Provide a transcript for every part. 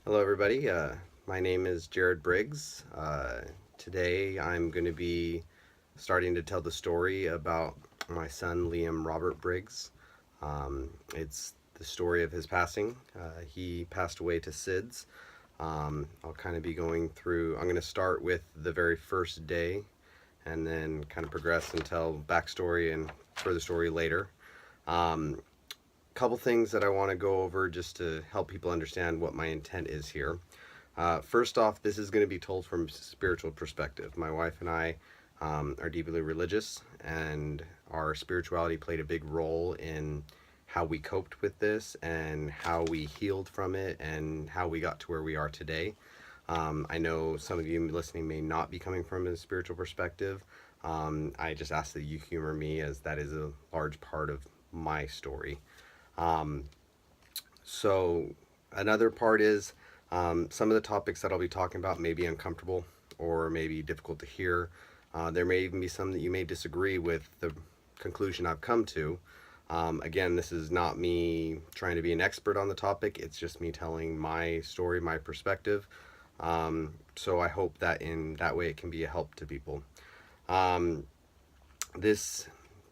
Hello, everybody. My name is Jared Briggs. Today, I'm going to be starting to tell the story about my son, Liam Robert Briggs. It's the story of his passing. He passed away to SIDS. I'll kind of be going through, I'm going to start with the very first day and then kind of progress and tell backstory and further story later. Um, Couple things that I want to go over just to help people understand what my intent is here. First off, this is going to be told from a spiritual perspective. My wife and I are deeply religious, and our spirituality played a big role in how we coped with this and how we healed from it and how we got to where we are today. I know some of you listening may not be coming from a spiritual perspective. I just ask that you humor me, as that is a large part of my story. Um, so another part is some of the topics that I'll be talking about may be uncomfortable or may be difficult to hear. There may even be some that you may disagree with the conclusion I've come to. Again, this is not me trying to be an expert on the topic. It's just me telling my story, my perspective. So I hope that in that way it can be a help to people. Um, this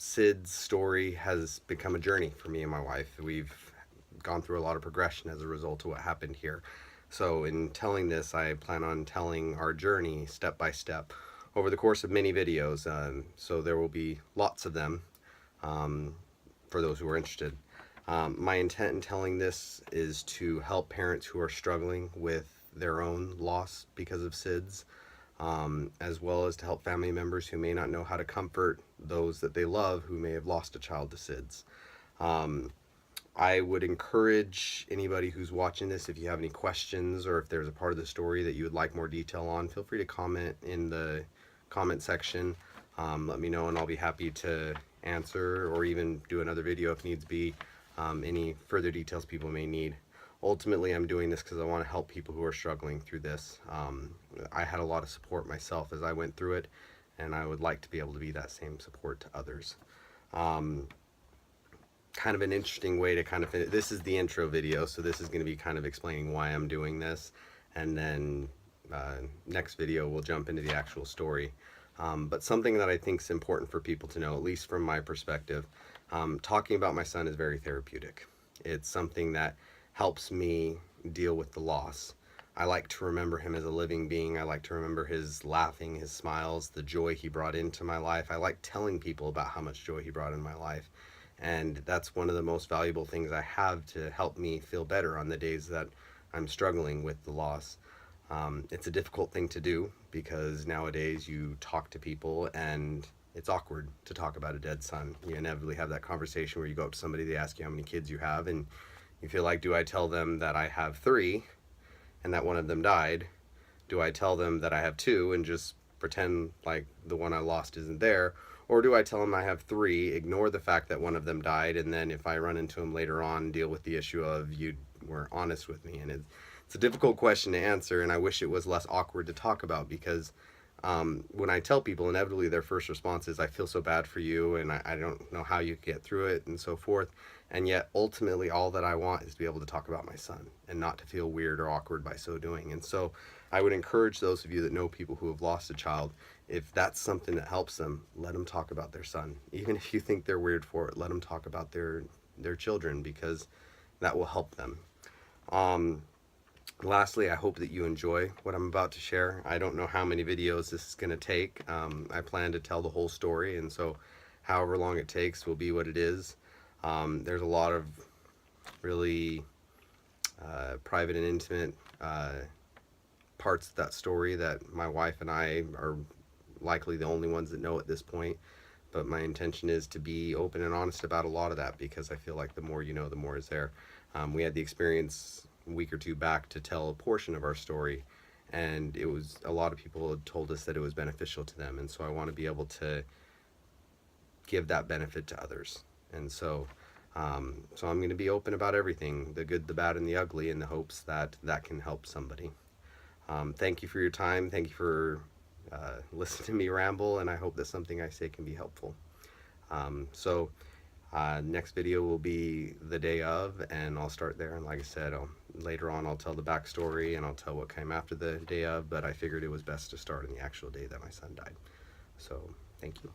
Sid's story has become a journey for me and my wife. We've gone through a lot of progression as a result of what happened here. So, in telling this, I plan on telling our journey step by step over the course of many videos. So, there will be lots of them um, for those who are interested. My intent in telling this is to help parents who are struggling with their own loss because of SIDS, as well as to help family members who may not know how to comfort those that they love who may have lost a child to SIDS. Um, I would encourage anybody who's watching this, if you have any questions or if there's a part of the story that you would like more detail on, feel free to comment in the comment section. Let me know and I'll be happy to answer or even do another video if needs be, any further details people may need. Ultimately, I'm doing this because I want to help people who are struggling through this. I had a lot of support myself as I went through it, and I would like to be able to be that same support to others. Um, Kind of an interesting way to kind of finish. This is the intro video, so this is going to be kind of explaining why I'm doing this, and then next video we'll jump into the actual story. But something that I think is important for people to know, at least from my perspective, talking about my son is very therapeutic. It's something that helps me deal with the loss. I like to remember him as a living being. I like to remember his laughing, his smiles, the joy he brought into my life. I like telling people about how much joy he brought in my life. And that's one of the most valuable things I have to help me feel better on the days that I'm struggling with the loss. It's a difficult thing to do because nowadays you talk to people and it's awkward to talk about a dead son. You inevitably have that conversation where you go up to somebody, they ask you how many kids you have, and you feel like, do I tell them that I have three and that one of them died? Do I tell them that I have two and just pretend like the one I lost isn't there? Or do I tell them I have three, ignore the fact that one of them died, and then if I run into them later on, deal with the issue of you were honest with me? And it's a difficult question to answer, and I wish it was less awkward to talk about because when I tell people, inevitably their first response is, I feel so bad for you, and I don't know how you get through it, and so forth. And yet, ultimately, all that I want is to be able to talk about my son and not to feel weird or awkward by so doing. And so, I would encourage those of you that know people who have lost a child, if that's something that helps them, let them talk about their son. Even if you think they're weird for it, let them talk about their children because that will help them. Um, Lastly, I hope that you enjoy what I'm about to share. I don't know how many videos this is going to take. I plan to tell the whole story, and so however long it takes will be what it is. There's a lot of really private and intimate parts of that story that my wife and I are likely the only ones that know at this point. But my intention is to be open and honest about a lot of that because I feel like the more you know, the more is there. We had the experience a week or two back to tell a portion of our story, and it was a lot of people had told us that it was beneficial to them, and so I want to be able to give that benefit to others. And so so I'm going to be open about everything, the good, the bad, and the ugly, in the hopes that that can help somebody. Thank you for your time. Thank you for listening to me ramble, and I hope that something I say can be helpful. Next video will be the day of, and I'll start there. And like I said, I'll Later on, I'll tell the backstory and I'll tell what came after the day of, but I figured it was best to start on the actual day that my son died. So, thank you.